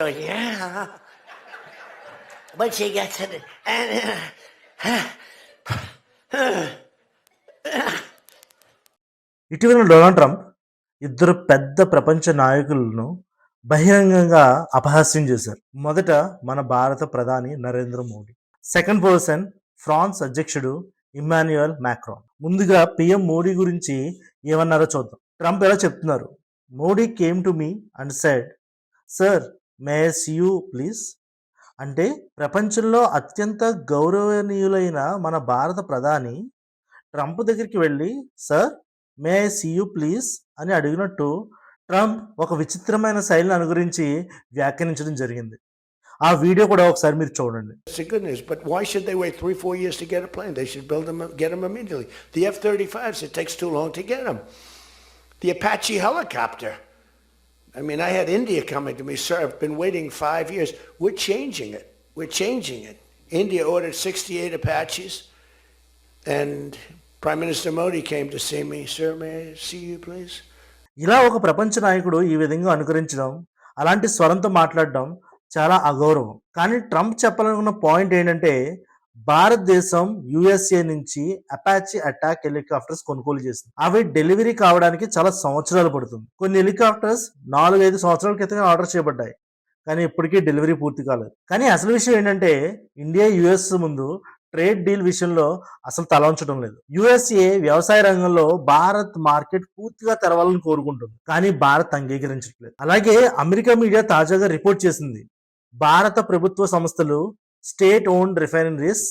Oh, yeah. But she gets it. ఇటీవల Donald Trump ఇద్దరు పెద్ద ప్రపంచ నాయకులను బహిరంగంగా అపహాస్యం చేశారు. మొదట మన భారత ప్రధాని Narendra Modi, second person France అధ్యక్షుడు ఇమ్మాన్యుయల్ మ్యాక్రాన్. ముందుగా పిఎం మోడీ గురించి ఏమన్నారో చూద్దాం. ట్రంప్ ఎలా చెప్తున్నారు. Modi came to me and said, sir may I see you please. అంటే ప్రపంచంలో అత్యంత గౌరవనీయులైన మన భారత ప్రధాని ట్రంప్ దగ్గరికి వెళ్ళి sir may I see you please అని అడిగినట్టు ట్రంప్ ఒక విచిత్రమైన శైలిని అనుగురించి వ్యాఖ్యానించడం జరిగింది. ఆ వీడియో కూడా ఒకసారి మీరు చూడండి. Goodness, but why should they wait 3-4 years to get a plane? They should get them immediately. The F-35s, it takes too long to get them. The Apache helicopter. I mean, I had India coming to me, sir, I've been waiting 5 years. We're changing it. India ordered 68 Apaches, and Prime Minister Modi came to see me. Sir, may I see you, please? ఇలా ఒక ప్రపంచ నాయకుడు ఈ విధంగా అనుకరించడం, అలాంటి స్వరంతో మాట్లాడడం చాలా అగౌరవం. కానీ ట్రంప్ చెప్పాలనుకున్న పాయింట్ ఏంటంటే భారతదేశం యుఎస్ఏ నుంచి అపాచీ అటాక్ హెలికాప్టర్స్ కొనుగోలు చేసింది. అవి డెలివరీ కావడానికి చాలా సంవత్సరాలు పడుతుంది. కొన్ని హెలికాప్టర్స్ 4-5 సంవత్సరాల క్రితమే ఆర్డర్ చేయబడ్డాయి, కానీ ఇప్పటికీ డెలివరీ పూర్తి కాలేదు. కానీ అసలు విషయం ఏంటంటే ఇండియా యుఎస్ ముందు ట్రేడ్ డీల్ విషయంలో అసలు తల ఉంచడం లేదు. యుఎస్ఏ వ్యవసాయ రంగంలో భారత్ మార్కెట్ పూర్తిగా తెరవాలని కోరుకుంటుంది, కానీ భారత్ అంగీకరించట్లేదు. అలాగే అమెరికా మీడియా తాజాగా రిపోర్ట్ చేసింది, భారత ప్రభుత్వ సంస్థలు స్టేట్ ఓన్డ్ రిఫైనరీస్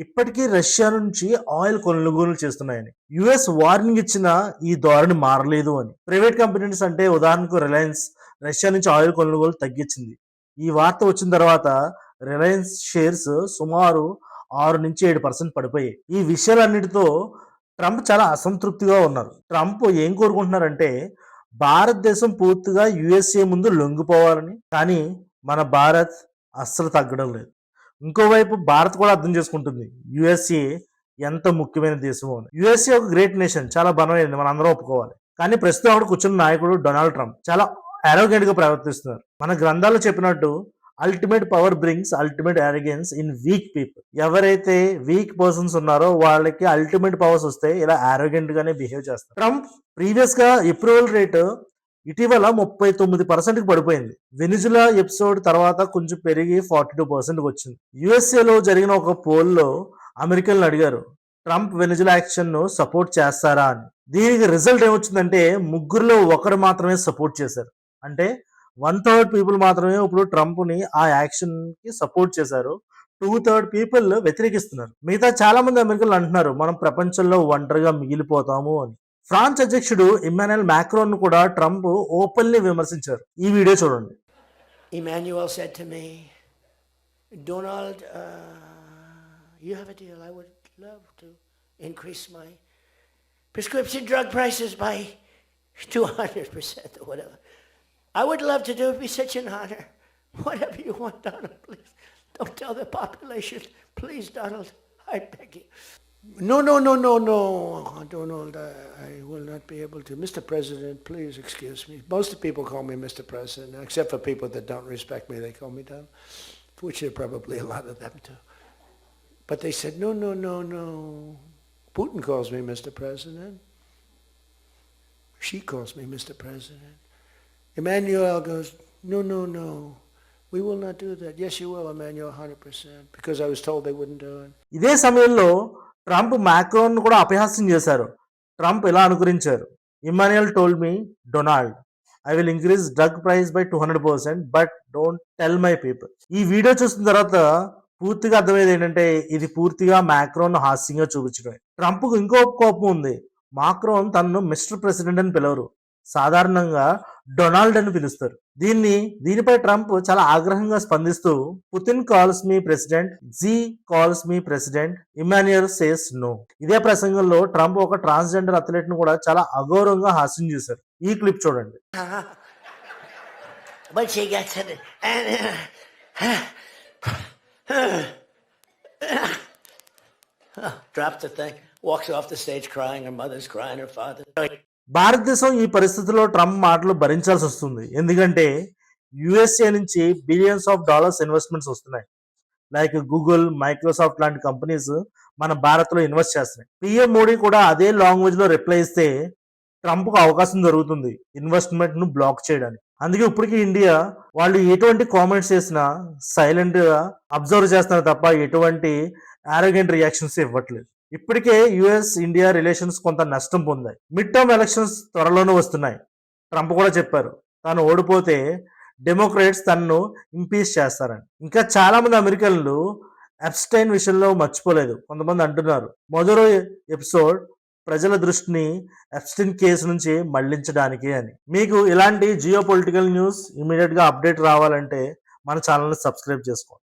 ఇప్పటికీ రష్యా నుంచి ఆయిల్ కొనుగోలు చేస్తున్నాయని. యుఎస్ వార్నింగ్ ఇచ్చిన ఈ ధోరణి మారలేదు అని. ప్రైవేట్ కంపెనీస్ అంటే ఉదాహరణకు రిలయన్స్ రష్యా నుంచి ఆయిల్ కొనుగోలు తగ్గించింది. ఈ వార్త వచ్చిన తర్వాత రిలయన్స్ షేర్స్ సుమారు 6-7% పడిపోయాయి. ఈ విషయాలన్నిటితో ట్రంప్ చాలా అసంతృప్తిగా ఉన్నారు. ట్రంప్ ఏం కోరుకుంటున్నారంటే భారతదేశం పూర్తిగా యుఎస్ఏ ముందు లొంగిపోవాలని. కానీ మన భారత్ అస్సలు తగ్గడం లేదు. ఇంకోవైపు భారత్ కూడా అర్థం చేసుకుంటుంది యుఎస్ఏ ఎంత ముఖ్యమైన దేశమో అని. యుఎస్ఏ ఒక గ్రేట్ నేషన్, చాలా బలమైనది, మనం అందరం ఒప్పుకోవాలి. కానీ ప్రస్తుతం అక్కడ కూర్చున్న నాయకుడు డొనాల్డ్ ట్రంప్ చాలా అరోగెంట్ గా ప్రవర్తిస్తున్నారు. మన గ్రంథాల్లో చెప్పినట్టు ultimate power brings ultimate arrogance in weak people. ఎవరైతే వీక్ పర్సన్స్ ఉన్నారో వాళ్ళకి అల్టిమేట్ పవర్స్ వస్తే ఇలా అరోగెంట్ గానే బిహేవ్ చేస్తారు. ట్రంప్ ప్రీవియస్ గా అప్రూవల్ రేటు ఇటీవల 39% పడిపోయింది. వెనిజులా ఎపిసోడ్ తర్వాత కొంచెం పెరిగి 42% వచ్చింది. యుఎస్ఏలో జరిగిన ఒక పోల్లో అమెరికన్లు అడిగారు ట్రంప్ వెనిజులా యాక్షన్ ను సపోర్ట్ చేస్తారా అని. దీనికి రిజల్ట్ ఏమొచ్చిందంటే 3లో 1 మాత్రమే సపోర్ట్ చేశారు. అంటే 1/3 పీపుల్ మాత్రమే ఇప్పుడు ట్రంప్ ని ఆ యాక్షన్ కి సపోర్ట్ చేశారు. 2/3 పీపుల్ వ్యతిరేకిస్తున్నారు. మిగతా చాలా మంది అమెరికన్లు అంటున్నారు మనం ప్రపంచంలో ఒంటరిగా మిగిలిపోతాము అని. ఫ్రాన్స్ అధ్యక్షుడు ఇమ్మాన్యుయల్ మ్యాక్రాన్ ను కూడా ట్రంప్ ఓపెన్లీ విమర్శించారు. ఈ వీడియో చూడండి. Emmanuel said to me, Donald, you have a deal. I would love to increase my prescription drug prices by 200% or whatever. I would love to do it. It'd be such an honor. Whatever you want, Donald, please. Don't tell the population. Please, Donald, I beg you. No, Donald, I will not be able to. Mr. President, please excuse me. Most of the people call me Mr. President, except for people that don't respect me. They call me Donald, which are probably a lot of them too. But they said, no. Putin calls me Mr. President. She calls me Mr. President. Emmanuel goes, no. We will not do that. Yes, you will, Emmanuel, 100%. Because I was told they wouldn't do it. ఇదే సమయంలో Trump Macron కూడా అపహాస్యం చేశారు. Trump ఇలా అనుకరించారు. Emmanuel told me, Donald, I will increase drug price by 200%, but don't tell my people. ఈ video చూసిన తర్వాత పూర్తిగా అర్థమయ్యేది ఏంటంటే ఇది పూర్తిగా మ్యాక్రాన్ హాస్యంగా చూపించడమే. ట్రంప్ కు ఇంకో కోపం ఉంది. మాక్రోన్ తనను మిస్టర్ ప్రెసిడెంట్ అని పిలవరు, సాధారణంగా డొనాల్డ్ అని పిలుస్తారు. దీనిపై ట్రంప్ చాలా ఆగ్రహంగా స్పందిస్తూ పుతిన్ కాల్స్ మీ ప్రెసిడెంట్, జీ కాల్స్ మీ ప్రెసిడెంట్, ఇమాన్యుయల్ సేస్ నో. ఇదే ప్రసంగంలో ట్రంప్ ఒక ట్రాన్స్జెండర్ అథ్లెట్ ను కూడా చాలా అగౌరవంగా హాస్యం చేశారు. ఈ క్లిప్ చూడండి. But she gets it. Drops the thing, walks off the stage crying. Her mother's crying, her father. భారతదేశం ఈ పరిస్థితిలో ట్రంప్ మాటలు భరించాల్సి వస్తుంది. ఎందుకంటే యుఎస్ఏ నుంచి బిలియన్స్ ఆఫ్ డాలర్స్ ఇన్వెస్ట్మెంట్స్ వస్తున్నాయి. లైక్ గూగుల్, మైక్రోసాఫ్ట్ లాంటి కంపెనీస్ మన భారత్లో ఇన్వెస్ట్ చేస్తున్నాయి. పిఎం మోడీ కూడా అదే లాంగ్వేజ్ లో రిప్లై ఇస్తే ట్రంప్కు అవకాశం దొరుకుతుంది ఇన్వెస్ట్మెంట్ ను బ్లాక్ చేయడానికి. అందుకే ఇప్పటికీ ఇండియా వాళ్ళు ఎటువంటి కామెంట్స్ చేసినా సైలెంట్ గా అబ్జర్వ్ చేస్తున్నారు తప్ప ఎటువంటి ఆరోగెంట్ రియాక్షన్స్ ఇవ్వట్లేదు. ఇప్పటికే యుఎస్ ఇండియా రిలేషన్స్ కొంత నష్టం పొందాయి. మిడ్ టర్మ్ ఎలక్షన్స్ త్వరలోనే వస్తున్నాయి. ట్రంప్ కూడా చెప్పారు తాను ఓడిపోతే డెమోక్రేట్స్ తనను ఇంపీచ్ చేస్తారని. ఇంకా చాలా మంది అమెరికన్లు ఎప్స్టైన్ విషయంలో మర్చిపోలేదు. కొంతమంది అంటున్నారు మొదటి ఎపిసోడ్ ప్రజల దృష్టిని ఎప్స్టైన్ కేసు నుంచి మళ్లించడానికి అని. మీకు ఇలాంటి జియో పొలిటికల్ న్యూస్ ఇమీడియట్ గా అప్డేట్ రావాలంటే మన ఛానల్ని సబ్స్క్రైబ్ చేసుకోండి.